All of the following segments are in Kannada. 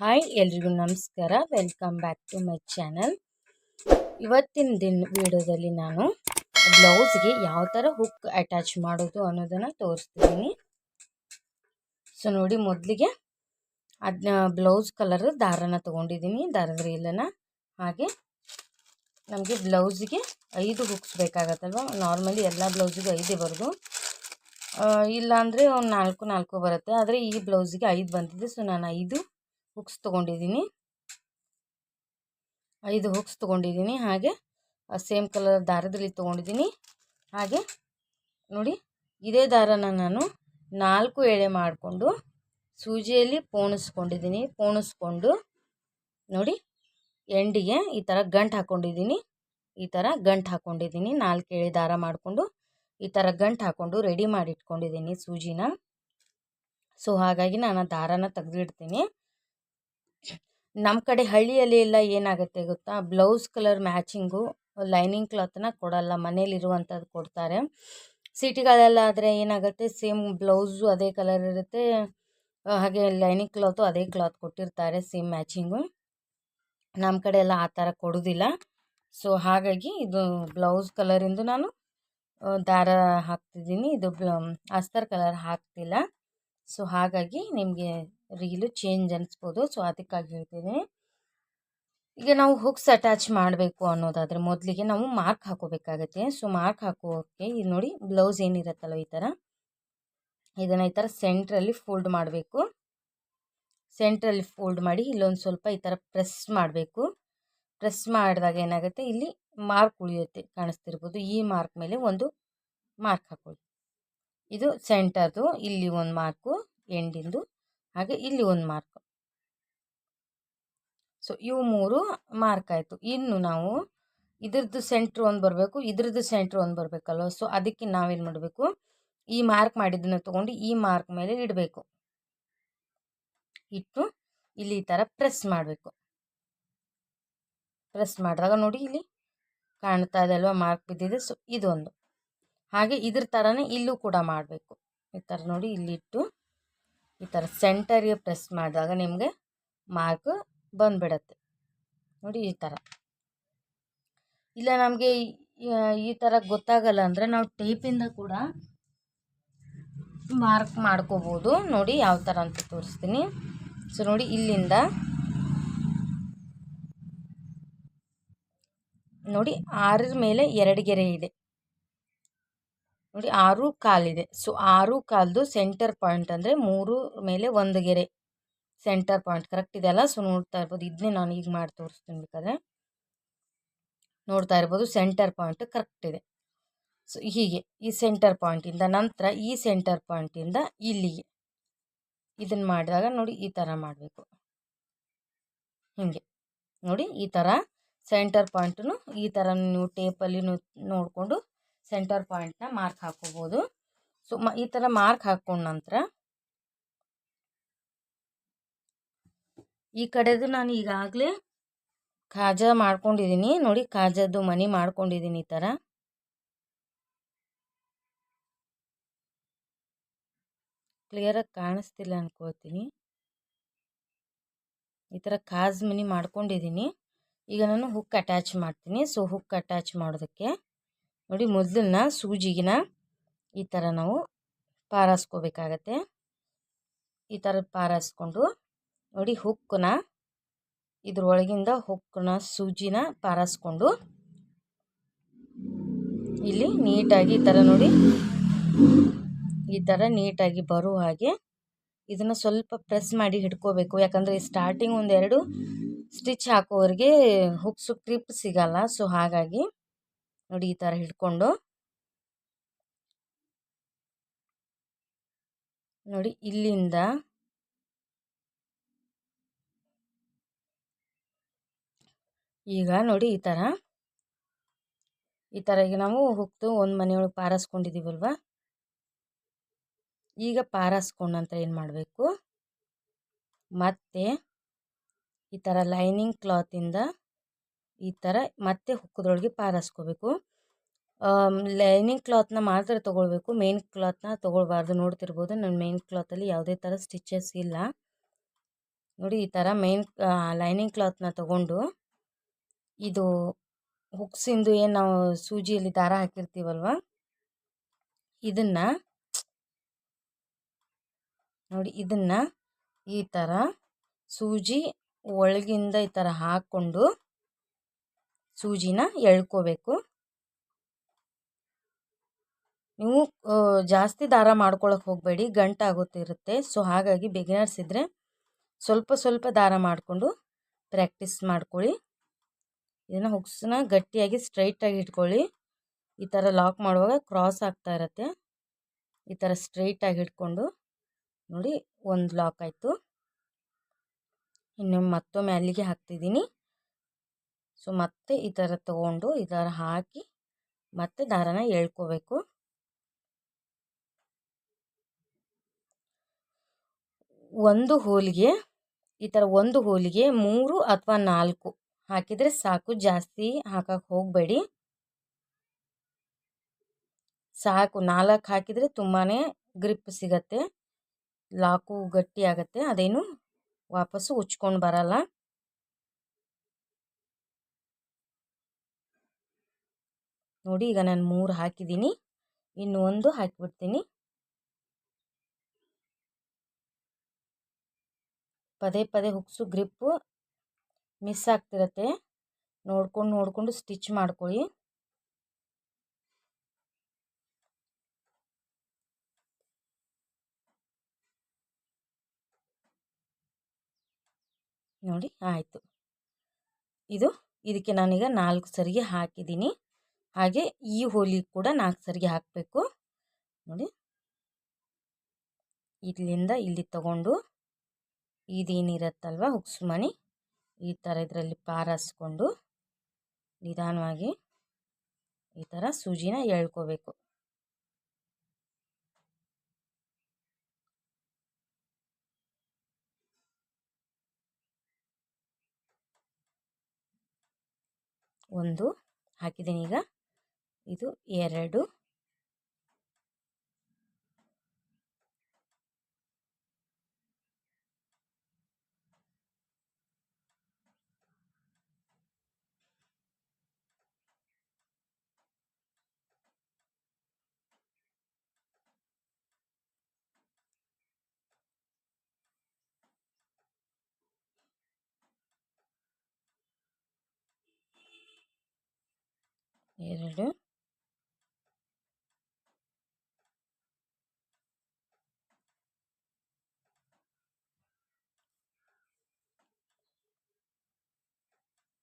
ಹಾಯ್ ಎಲ್ರಿಗೂ ನಮಸ್ಕಾರ. Welcome back to my channel. ಇವತ್ತಿನ ವಿಡಿಯೋದಲ್ಲಿ ನಾನು ಬ್ಲೌಸ್ಗೆ ಯಾವ ಥರ ಹುಕ್ ಅಟ್ಯಾಚ್ ಮಾಡೋದು ಅನ್ನೋದನ್ನು ತೋರಿಸ್ತಿದ್ದೀನಿ. ಸೊ ನೋಡಿ, ಮೊದಲಿಗೆ ಅದನ್ನ ಬ್ಲೌಸ್ ಕಲರ್ ದಾರನ ತೊಗೊಂಡಿದ್ದೀನಿ, ದಾರದ ರೀಲನ್ನು. ಹಾಗೆ ನಮಗೆ ಬ್ಲೌಸಿಗೆ 5 ಹುಕ್ಸ್ ಬೇಕಾಗತ್ತಲ್ವ. ನಾರ್ಮಲಿ ಎಲ್ಲ ಬ್ಲೌಸಿಗೆ 5 ಬರೋದು, ಇಲ್ಲಾಂದರೆ ಒಂದು 4 ಬರುತ್ತೆ. ಆದರೆ ಈ ಬ್ಲೌಸಿಗೆ 5 ಬಂದಿದೆ. ಸೊ ನಾನು 5 ಹುಕ್ಸ್ ತೊಗೊಂಡಿದ್ದೀನಿ. ಹಾಗೆ ಸೇಮ್ ಕಲರ್ ದಾರದಲ್ಲಿ ತೊಗೊಂಡಿದ್ದೀನಿ. ಹಾಗೆ ನೋಡಿ, ಇದೇ ದಾರನ ನಾನು 4 ಎಳೆ ಮಾಡಿಕೊಂಡು ಸೂಜಿಯಲ್ಲಿ ಪೋಣಿಸ್ಕೊಂಡು ನೋಡಿ ಎಂಡಿಗೆ ಈ ಥರ ಗಂಟು ಹಾಕ್ಕೊಂಡಿದ್ದೀನಿ. 4 ಎಳೆ ದಾರ ಮಾಡಿಕೊಂಡು ಈ ಥರ ಗಂಟು ಹಾಕ್ಕೊಂಡು ರೆಡಿ ಮಾಡಿ ಇಟ್ಕೊಂಡಿದ್ದೀನಿ ಸೂಜಿನ. ಸೊ ಹಾಗಾಗಿ ನಾನು ದಾರನ ತೆಗೆದಿಡ್ತೀನಿ. ನಮ್ಮ ಕಡೆ ಹಳ್ಳಿಯಲ್ಲಿ ಎಲ್ಲ ಏನಾಗುತ್ತೆ ಗೊತ್ತಾ, ಬ್ಲೌಸ್ ಕಲರ್ ಮ್ಯಾಚಿಂಗು ಲೈನಿಂಗ್ ಕ್ಲಾತ್ನ ಕೊಡಲ್ಲ, ಮನೇಲಿರುವಂಥದ್ದು ಕೊಡ್ತಾರೆ. ಸಿಟಿಗಳೆಲ್ಲ ಆದರೆ ಏನಾಗುತ್ತೆ, ಸೇಮ್ ಬ್ಲೌಸು ಅದೇ ಕಲರ್ ಇರುತ್ತೆ, ಹಾಗೆ ಲೈನಿಂಗ್ ಕ್ಲಾತು ಅದೇ ಕ್ಲಾತ್ ಕೊಟ್ಟಿರ್ತಾರೆ ಸೇಮ್ ಮ್ಯಾಚಿಂಗು. ನಮ್ಮ ಕಡೆ ಎಲ್ಲ ಆ ಥರ ಕೊಡೋದಿಲ್ಲ. ಸೊ ಹಾಗಾಗಿ ಇದು ಬ್ಲೌಸ್ ಕಲರಿಂದು ನಾನು ದಾರ ಹಾಕ್ತಿದ್ದೀನಿ, ಇದು ಅಸ್ತರ್ ಕಲರ್ ಹಾಕ್ತಿಲ್ಲ. ಸೊ ಹಾಗಾಗಿ ನಿಮಗೆ ರೀಲು ಚೇಂಜ್ ಅನಿಸ್ಬೋದು. ಸೊ ಅದಕ್ಕಾಗಿ ಹೇಳ್ತೀನಿ. ಈಗ ನಾವು ಹುಕ್ಸ್ ಅಟ್ಯಾಚ್ ಮಾಡಬೇಕು ಅನ್ನೋದಾದರೆ ಮೊದಲಿಗೆ ನಾವು ಮಾರ್ಕ್ ಹಾಕೋಬೇಕಾಗತ್ತೆ. ಸೊ ಮಾರ್ಕ್ ಹಾಕೋಕ್ಕೆ ಇದು ನೋಡಿ, ಬ್ಲೌಸ್ ಏನಿರುತ್ತಲ್ಲ ಈ ಥರ, ಇದನ್ನು ಈ ಥರ ಸೆಂಟ್ರಲ್ಲಿ ಫೋಲ್ಡ್ ಮಾಡಬೇಕು. ಸೆಂಟ್ರಲ್ಲಿ ಫೋಲ್ಡ್ ಮಾಡಿ ಇಲ್ಲೊಂದು ಸ್ವಲ್ಪ ಈ ಥರ ಪ್ರೆಸ್ ಮಾಡಬೇಕು. ಪ್ರೆಸ್ ಮಾಡಿದಾಗ ಏನಾಗುತ್ತೆ, ಇಲ್ಲಿ ಮಾರ್ಕ್ ಉಳಿಯುತ್ತೆ, ಕಾಣಿಸ್ತಿರ್ಬೋದು. ಈ ಮಾರ್ಕ್ ಮೇಲೆ ಒಂದು ಮಾರ್ಕ್ ಹಾಕೊಳ್ಳಿ. ಇದು ಸೆಂಟರ್ದು, ಇಲ್ಲಿ ಒಂದು ಮಾರ್ಕು ಎಂಡಿಂದು, ಹಾಗೆ ಇಲ್ಲಿ ಒಂದು ಮಾರ್ಕ್. ಸೊ ಇವು 3 ಮಾರ್ಕ್ ಆಯಿತು. ಇನ್ನು ನಾವು ಇದ್ರದ್ದು ಸೆಂಟ್ರ್ ಒಂದು ಬರಬೇಕು, ಇದ್ರದ್ದು ಸೆಂಟ್ರ್ ಒಂದು ಬರಬೇಕಲ್ವ. ಸೊ ಅದಕ್ಕೆ ನಾವೇನು ಮಾಡಬೇಕು, ಈ ಮಾರ್ಕ್ ಮಾಡಿದ್ದನ್ನು ತೊಗೊಂಡು ಈ ಮಾರ್ಕ್ ಮೇಲೆ ಇಡಬೇಕು. ಇಟ್ಟು ಇಲ್ಲಿ ಈ ಥರ ಪ್ರೆಸ್ ಮಾಡಬೇಕು. ಪ್ರೆಸ್ ಮಾಡಿದಾಗ ನೋಡಿ, ಇಲ್ಲಿ ಕಾಣ್ತಾ ಇದೆ ಅಲ್ವಾ, ಮಾರ್ಕ್ ಬಿದ್ದಿದೆ. ಸೊ ಇದೊಂದು. ಹಾಗೆ ಇದ್ರ ಥರನೇ ಇಲ್ಲೂ ಕೂಡ ಮಾಡಬೇಕು. ಈ ಥರ ನೋಡಿ, ಇಲ್ಲಿಟ್ಟು ಈ ಥರ ಸೆಂಟರ್ಗೆ ಪ್ರೆಸ್ ಮಾಡಿದಾಗ ನಿಮಗೆ ಮಾರ್ಕ್ ಬಂದುಬಿಡತ್ತೆ ನೋಡಿ, ಈ ಥರ. ಇಲ್ಲ ನಮಗೆ ಈ ಥರ ಗೊತ್ತಾಗಲ್ಲ ಅಂದರೆ ನಾವು ಟೇಪಿಂದ ಕೂಡ ಮಾರ್ಕ್ ಮಾಡ್ಕೋಬೋದು. ನೋಡಿ ಯಾವ ಥರ ಅಂತ ತೋರಿಸ್ತೀನಿ. ಸೊ ನೋಡಿ, ಇಲ್ಲಿಂದ ನೋಡಿ 6 ಮೇಲೆ 2 ಗೆರೆ ಇದೆ ನೋಡಿ, 6 ಕಾಲಿದೆ. ಸೊ 6 ಕಾಲ್ದು ಸೆಂಟರ್ ಪಾಯಿಂಟ್ ಅಂದರೆ 3 ಮೇಲೆ 1 ಗೆರೆ ಸೆಂಟರ್ ಪಾಯಿಂಟ್ ಕರೆಕ್ಟ್ ಇದೆಯಲ್ಲ. ಸೊ ನೋಡ್ತಾ ಇರ್ಬೋದು, ಇದನ್ನೇ ನಾನು ಈಗ ಮಾಡಿ ತೋರಿಸ್ತೀನಿ. ಬೇಕಾದ್ರೆ ನೋಡ್ತಾ ಇರ್ಬೋದು, ಸೆಂಟರ್ ಪಾಯಿಂಟ್ ಕರೆಕ್ಟ್ ಇದೆ. ಸೊ ಹೀಗೆ ಈ ಸೆಂಟರ್ ಪಾಯಿಂಟಿಂದ ನಂತರ ಈ ಸೆಂಟರ್ ಪಾಯಿಂಟಿಂದ ಇಲ್ಲಿಗೆ ಇದನ್ನು ಮಾಡಿದಾಗ ನೋಡಿ, ಈ ಥರ ಮಾಡಬೇಕು. ಹೀಗೆ ನೋಡಿ, ಈ ಥರ ಸೆಂಟರ್ ಪಾಯಿಂಟನ್ನು ಈ ಥರ ನೀವು ಟೇಪಲ್ಲಿ ನೋಡಿಕೊಂಡು ಸೆಂಟರ್ ಪಾಯಿಂಟ್ನ ಮಾರ್ಕ್ ಹಾಕೋಬೋದು. ಸೊ ಈ ಥರ ಮಾರ್ಕ್ ಹಾಕೊಂಡ ನಂತರ ಈ ಕಡೆದು ನಾನು ಈಗಾಗಲೇ ಕಾಜಾ ಮಾಡ್ಕೊಂಡಿದ್ದೀನಿ ನೋಡಿ, ಕಾಜಾದು ಮನಿ ಮಾಡ್ಕೊಂಡಿದ್ದೀನಿ. ಈ ಥರ ಕ್ಲಿಯರಾಗಿ ಕಾಣಿಸ್ತಿಲ್ಲ ಅನ್ಕೋತೀನಿ. ಈ ಥರ ಕಾಜ್ ಮನಿ ಮಾಡ್ಕೊಂಡಿದ್ದೀನಿ. ಈಗ ನಾನು ಹುಕ್ ಅಟ್ಯಾಚ್ ಮಾಡ್ತೀನಿ. ಸೊ ಹುಕ್ ಅಟ್ಯಾಚ್ ಮಾಡೋದಕ್ಕೆ ನೋಡಿ, ಮೊದಲನ್ನ ಸೂಜಿಗಿನ ಈ ಥರ ನಾವು ಪಾರಾಸ್ಕೋಬೇಕಾಗತ್ತೆ. ಈ ಥರ ಪಾರಾಸ್ಕೊಂಡು ನೋಡಿ, ಹುಕ್ಕನ್ನ ಇದ್ರೊಳಗಿಂದ ಹುಕ್ಕನ್ನ ಸೂಜಿನ ಪಾರಾಸ್ಕೊಂಡು ಇಲ್ಲಿ ನೀಟಾಗಿ ಈ ಥರ ನೋಡಿ, ಈ ಥರ ನೀಟಾಗಿ ಬರೋ ಹಾಗೆ ಇದನ್ನು ಸ್ವಲ್ಪ ಪ್ರೆಸ್ ಮಾಡಿ ಹಿಡ್ಕೋಬೇಕು. ಯಾಕಂದರೆ ಸ್ಟಾರ್ಟಿಂಗ್ 1-2 ಸ್ಟಿಚ್ ಹಾಕೋರಿಗೆ ಹುಕ್ಸು ಕ್ರಿಪ್ ಸಿಗಲ್ಲ. ಸೊ ಹಾಗಾಗಿ ನೋಡಿ, ಈ ಥರ ಹಿಡ್ಕೊಂಡು ನೋಡಿ, ಇಲ್ಲಿಂದ ಈಗ ನೋಡಿ, ಈ ಥರ ಈಗ ನಾವು ಹುಕ್ತು ಒಂದು ಮನೆಯೊಳಗೆ ಪಾರಾಸ್ಕೊಂಡಿದ್ದೀವಲ್ವ. ಈಗ ಪಾರಾಸ್ಕೊಂಡ ನಂತರ ಏನು ಮಾಡಬೇಕು, ಮತ್ತೆ ಈ ಥರ ಲೈನಿಂಗ್ ಕ್ಲಾತಿಂದ ಈ ಥರ ಮತ್ತೆ ಹುಕ್ಕದೊಳಗೆ ಪಾರಾಸ್ಕೋಬೇಕು. ಲೈನಿಂಗ್ ಕ್ಲಾತ್ನ ಮಾತ್ರ ತೊಗೊಳ್ಬೇಕು, ಮೇನ್ ಕ್ಲಾತ್ನ ತೊಗೊಳ್ಬಾರ್ದು. ನೋಡ್ತಿರ್ಬೋದು, ನನ್ನ ಮೇನ್ ಕ್ಲಾತಲ್ಲಿ ಯಾವುದೇ ಥರ ಸ್ಟಿಚಸ್ ಇಲ್ಲ ನೋಡಿ ಈ ಥರ ಮೇನ್ ಲೈನಿಂಗ್ ಕ್ಲಾತ್ನ ತಗೊಂಡು ಇದು ಹುಕ್ಸಿಂದು ಏನು ನಾವು ಸೂಜಿಯಲ್ಲಿ ದಾರ ಹಾಕಿರ್ತೀವಲ್ವ ಇದನ್ನು ನೋಡಿ, ಇದನ್ನು ಈ ಥರ ಸೂಜಿ ಒಳಗಿಂದ ಈ ಥರ ಹಾಕ್ಕೊಂಡು ಸೂಜಿನ ಎಳ್ಕೋಬೇಕು. ನೀವು ಜಾಸ್ತಿ ದಾರ ಮಾಡ್ಕೊಳಕ್ಕೆ ಹೋಗಬೇಡಿ, ಗಂಟಾಗುತ್ತಿರುತ್ತೆ. ಸೊ ಹಾಗಾಗಿ ಬಿಗಿನರ್ಸ್ ಇದ್ದರೆ ಸ್ವಲ್ಪ ಸ್ವಲ್ಪ ದಾರ ಮಾಡಿಕೊಂಡು ಪ್ರಾಕ್ಟೀಸ್ ಮಾಡ್ಕೊಳ್ಳಿ. ಇದನ್ನು ಹುಕ್ಸನ್ನ ಗಟ್ಟಿಯಾಗಿ ಸ್ಟ್ರೈಟಾಗಿ ಇಟ್ಕೊಳ್ಳಿ. ಈ ಥರ ಲಾಕ್ ಮಾಡುವಾಗ ಕ್ರಾಸ್ ಆಗ್ತಾ ಇರುತ್ತೆ. ಈ ಥರ ಸ್ಟ್ರೈಟಾಗಿ ಇಟ್ಕೊಂಡು ನೋಡಿ, ಒಂದು ಲಾಕ್ ಆಯಿತು. ಇನ್ನು ಮತ್ತೊಮ್ಮೆ ಅಲ್ಲಿಗೆ ಹಾಕ್ತಿದ್ದೀನಿ. ಸೊ ಮತ್ತೆ ಈ ಥರ ತಗೊಂಡು ಈ ಥರ ಹಾಕಿ ಮತ್ತೆ ದಾರನ ಎಳ್ಕೋಬೇಕು. ಒಂದು ಹೋಲಿಗೆ ಈ ಥರ ಒಂದು ಹೋಲಿಗೆ 3 ಅಥವಾ 4 ಹಾಕಿದರೆ ಸಾಕು, ಜಾಸ್ತಿ ಹಾಕಕ್ಕೆ ಹೋಗಬೇಡಿ. ಸಾಕು, 4 ಹಾಕಿದರೆ ತುಂಬಾ ಗ್ರಿಪ್ ಸಿಗತ್ತೆ, ಲಾಕು ಗಟ್ಟಿ ಆಗತ್ತೆ, ಅದೇನು ವಾಪಸ್ಸು ಉಚ್ಕೊಂಡು ಬರಲ್ಲ. ನೋಡಿ, ಈಗ ನಾನು 3 ಹಾಕಿದ್ದೀನಿ, ಇನ್ನು 1 ಹಾಕಿಬಿಡ್ತೀನಿ. ಪದೇ ಪದೇ ಹುಕ್ಸು ಗ್ರಿಪ್ಪು ಮಿಸ್ ಆಗ್ತಿರತ್ತೆ, ನೋಡ್ಕೊಂಡು ಸ್ಟಿಚ್ ಮಾಡ್ಕೊಳ್ಳಿ. ನೋಡಿ ಆಯಿತು. ಇದಕ್ಕೆ ನಾನೀಗ 4 ಸರಿಗೆ ಹಾಕಿದ್ದೀನಿ. ಹಾಗೆ ಈ ಹೋಲಿಗೆ ಕೂಡ 4 ಸರಿಗೆ ಹಾಕಬೇಕು. ನೋಡಿ, ಇಲ್ಲಿಂದ ಇಲ್ಲಿ ತಗೊಂಡು ಇದೇನಿರತ್ತಲ್ವ ಹುಕ್ಸ್ ಮಣಿ, ಈ ಥರ ಇದರಲ್ಲಿ ಪಾರಾಸ್ಕೊಂಡು ನಿಧಾನವಾಗಿ ಈ ಥರ ಸೂಜಿನ ಎಳ್ಕೋಬೇಕು. ಒಂದು ಹಾಕಿದ್ದೀನಿ, ಈಗ ಇದು 2,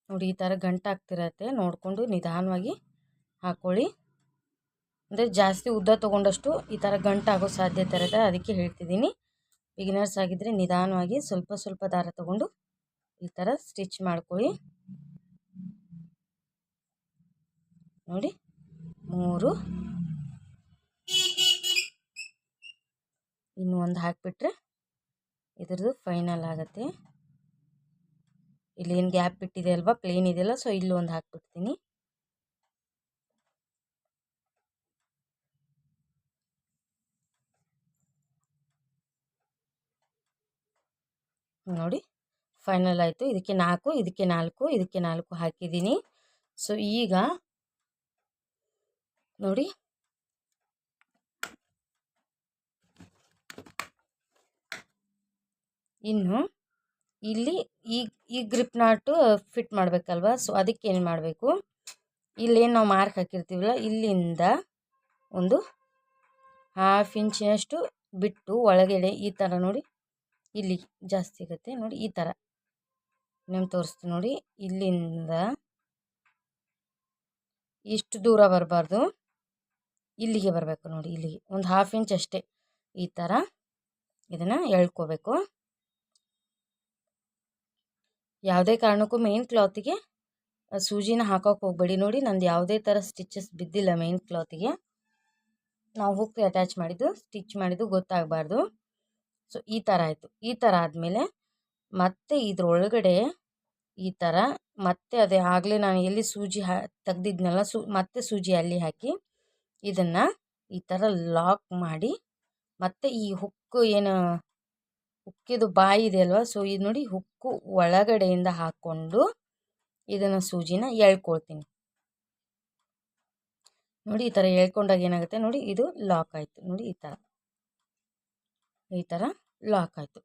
ನೋಡಿ ಈ ಥರ ಗಂಟಾಗ್ತಿರತ್ತೆ, ನೋಡಿಕೊಂಡು ನಿಧಾನವಾಗಿ ಹಾಕ್ಕೊಳ್ಳಿ. ಅಂದರೆ ಜಾಸ್ತಿ ಉದ್ದ ತೊಗೊಂಡಷ್ಟು ಈ ಥರ ಗಂಟಾಗೋ ಸಾಧ್ಯತೆ ಇರುತ್ತೆ, ಅದಕ್ಕೆ ಹೇಳ್ತಿದ್ದೀನಿ. ಬಿಗಿನರ್ಸ್ ಆಗಿದ್ದರೆ ನಿಧಾನವಾಗಿ ಸ್ವಲ್ಪ ಸ್ವಲ್ಪ ದಾರ ತಗೊಂಡು ಈ ಥರ ಸ್ಟಿಚ್ ಮಾಡ್ಕೊಳ್ಳಿ. ನೋಡಿ, 3, ಇನ್ನು 1 ಹಾಕಿಬಿಟ್ರೆ ಇದ್ರದ್ದು ಫೈನಲ್ ಆಗುತ್ತೆ. ಇಲ್ಲಿ ಏನು ಗ್ಯಾಪ್ ಬಿಟ್ಟಿದೆ ಅಲ್ವಾ, ಪ್ಲೇನ್ ಇದೆಯಲ್ಲ, ಸೊ ಇಲ್ಲಿ 1 ಹಾಕ್ಬಿಡ್ತೀನಿ. ನೋಡಿ ಫೈನಲ್ ಆಯಿತು. ಇದಕ್ಕೆ 4, ಇದಕ್ಕೆ 4, ಇದಕ್ಕೆ 4 ಹಾಕಿದ್ದೀನಿ. ಸೊ ಈಗ ನೋಡಿ, ಇನ್ನು ಇಲ್ಲಿ ಈ ಗ್ರಿಪ್ ನಾಟು ಫಿಟ್ ಮಾಡಬೇಕಲ್ವ, ಸೊ ಅದಕ್ಕೆ ಏನು ಮಾಡಬೇಕು, ಇಲ್ಲೇನು ನಾವು ಮಾರ್ಕ್ ಹಾಕಿರ್ತೀವಲ್ಲ, ಇಲ್ಲಿಂದ ಒಂದು 1/2 ಇಂಚಿನಷ್ಟು ಬಿಟ್ಟು ಒಳಗಡೆ ಈ ಥರ ನೋಡಿ, ಇಲ್ಲಿ ಜಾಸ್ತಿ ಸಿಗುತ್ತೆ ನೋಡಿ, ಈ ಥರ ನಿಮ್ಗೆ ತೋರಿಸ್ತೀನಿ ನೋಡಿ. ಇಲ್ಲಿಂದ ಇಷ್ಟು ದೂರ ಬರಬಾರ್ದು, ಇಲ್ಲಿಗೆ ಬರಬೇಕು ನೋಡಿ, ಇಲ್ಲಿಗೆ ಒಂದು 1/2 ಇಂಚ್ ಅಷ್ಟೇ ಈ ಥರ ಇದನ್ನು ಎಳ್ಕೋಬೇಕು. ಯಾವುದೇ ಕಾರಣಕ್ಕೂ ಮೇನ್ ಕ್ಲಾತಿಗೆ ಸೂಜಿನ ಹಾಕೋಕೆ ಹೋಗಬೇಡಿ. ನೋಡಿ, ನಂದು ಯಾವುದೇ ಥರ ಸ್ಟಿಚಸ್ ಬಿದ್ದಿಲ್ಲ ಮೇನ್ ಕ್ಲಾತಿಗೆ. ನಾವು ಹುಕ್ ಅಟ್ಯಾಚ್ ಮಾಡಿದ್ದು ಸ್ಟಿಚ್ ಮಾಡಿದ್ದು ಗೊತ್ತಾಗಬಾರ್ದು. ಸೊ ಈ ಥರ ಆಯಿತು. ಈ ಥರ ಆದಮೇಲೆ ಮತ್ತೆ ಇದ್ರೊಳಗಡೆ ಈ ಥರ ಮತ್ತೆ ಅದೇ ಆಗಲೇ ನಾನು ಎಲ್ಲಿ ಸೂಜಿ ತೆಗ್ದಿದ್ನಲ್ಲ, ಮತ್ತೆ ಸೂಜಿ ಅಲ್ಲಿ ಹಾಕಿ ಇದನ್ನು ಈ ಥರ ಲಾಕ್ ಮಾಡಿ, ಮತ್ತು ಈ ಹುಕ್ ಏನು ಹುಕ್ಕಿದು ಬಾಯಿ ಇದೆ ಅಲ್ವಾ, ಸೊ ಇದು ನೋಡಿ ಹುಕ್ಕು ಒಳಗಡೆಯಿಂದ ಹಾಕ್ಕೊಂಡು ಇದನ್ನು ಸೂಜಿನ ಎಳ್ಕೊಳ್ತೀನಿ. ನೋಡಿ ಈ ಥರ ಎಳ್ಕೊಂಡಾಗ ಏನಾಗುತ್ತೆ ನೋಡಿ, ಇದು ಲಾಕ್ ಆಯಿತು ನೋಡಿ, ಈ ಥರ ಲಾಕ್ ಆಯಿತು.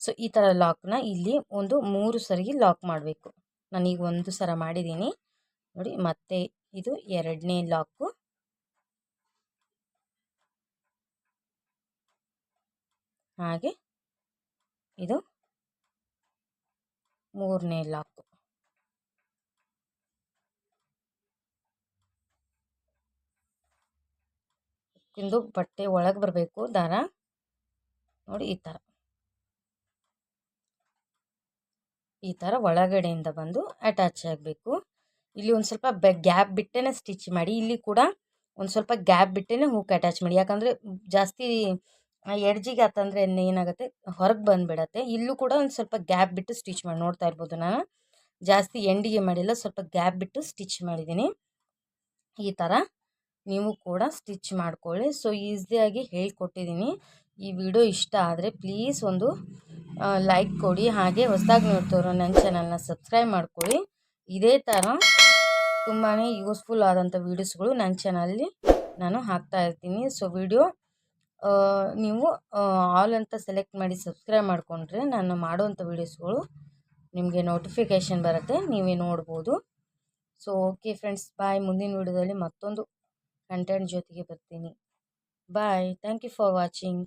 ಸೊ ಈ ಥರ ಲಾಕ್ನ ಇಲ್ಲಿ ಒಂದು 3 ಸರಿಗೆ ಲಾಕ್ ಮಾಡಬೇಕು. ನಾನೀಗ 1 ಸರ ಮಾಡಿದ್ದೀನಿ ನೋಡಿ. ಮತ್ತೆ ಇದು 2ನೇ ಲಾಕು, ಹಾಗೆ ಇದು 3ನೇ ಲಾಕು. ಇಂದು ಬಟ್ಟೆ ಒಳಗೆ ಬರಬೇಕು ದಾರ ನೋಡಿ, ಈ ಥರ ಒಳಗಡೆಯಿಂದ ಬಂದು ಅಟ್ಯಾಚ್ ಆಗಬೇಕು. ಇಲ್ಲಿ ಒಂದು ಸ್ವಲ್ಪ ಗ್ಯಾಪ್ ಬಿಟ್ಟೇ ಸ್ಟಿಚ್ ಮಾಡಿ. ಇಲ್ಲಿ ಕೂಡ ಒಂದು ಸ್ವಲ್ಪ ಗ್ಯಾಪ್ ಬಿಟ್ಟೇ ಹೂಕ್ ಅಟ್ಯಾಚ್ ಮಾಡಿ, ಯಾಕಂದರೆ ಜಾಸ್ತಿ ಎಡ್ಜಿಗೆ ಆತಂದರೆ ಏನಾಗುತ್ತೆ ಹೊರಗೆ ಬಂದುಬಿಡತ್ತೆ. ಇಲ್ಲೂ ಕೂಡ ಒಂದು ಸ್ವಲ್ಪ ಗ್ಯಾಪ್ ಬಿಟ್ಟು ಸ್ಟಿಚ್ ಮಾಡಿ. ನೋಡ್ತಾ ಇರ್ಬೋದು, ನಾನು ಜಾಸ್ತಿ ಎಂಡಿಗೆ ಮಾಡಿಲ್ಲ, ಸ್ವಲ್ಪ ಗ್ಯಾಪ್ ಬಿಟ್ಟು ಸ್ಟಿಚ್ ಮಾಡಿದ್ದೀನಿ. ಈ ಥರ ನೀವು ಕೂಡ ಸ್ಟಿಚ್ ಮಾಡ್ಕೊಳ್ಳಿ. ಸೊ ಈಸಿಯಾಗಿ ಹೇಳ್ಕೊಟ್ಟಿದ್ದೀನಿ. ಈ ವಿಡಿಯೋ ಇಷ್ಟ ಆದರೆ ಪ್ಲೀಸ್ ಒಂದು ಲೈಕ್ ಕೊಡಿ, ಹಾಗೆ ಹೊಸದಾಗಿ ನೋಡ್ತವ್ರು ನನ್ನ ಚಾನಲ್ನ ಸಬ್ಸ್ಕ್ರೈಬ್ ಮಾಡ್ಕೊಳ್ಳಿ. ಇದೇ ಥರ ತುಂಬಾ ಯೂಸ್ಫುಲ್ ಆದಂಥ ವೀಡಿಯೋಸ್ಗಳು ನನ್ನ ಚಾನಲ್ಲಿ ನಾನು ಹಾಕ್ತಾ ಇರ್ತೀನಿ. ಸೊ ವಿಡಿಯೋ ನೀವು ಆಲ್ ಅಂತ ಸೆಲೆಕ್ಟ್ ಮಾಡಿ ಸಬ್ಸ್ಕ್ರೈಬ್ ಮಾಡಿಕೊಂಡ್ರೆ ನಾನು ಮಾಡೋವಂಥ ವೀಡಿಯೋಸ್ಗಳು ನಿಮಗೆ ನೋಟಿಫಿಕೇಷನ್ ಬರುತ್ತೆ, ನೀವೇ ನೋಡ್ಬೋದು. So okay friends, bye. ಮುಂದಿನ ವೀಡಿಯೋದಲ್ಲಿ ಮತ್ತೊಂದು ಕಂಟೆಂಟ್ ಜೊತೆಗೆ ಬರ್ತೀನಿ. Bye. Thank you for watching.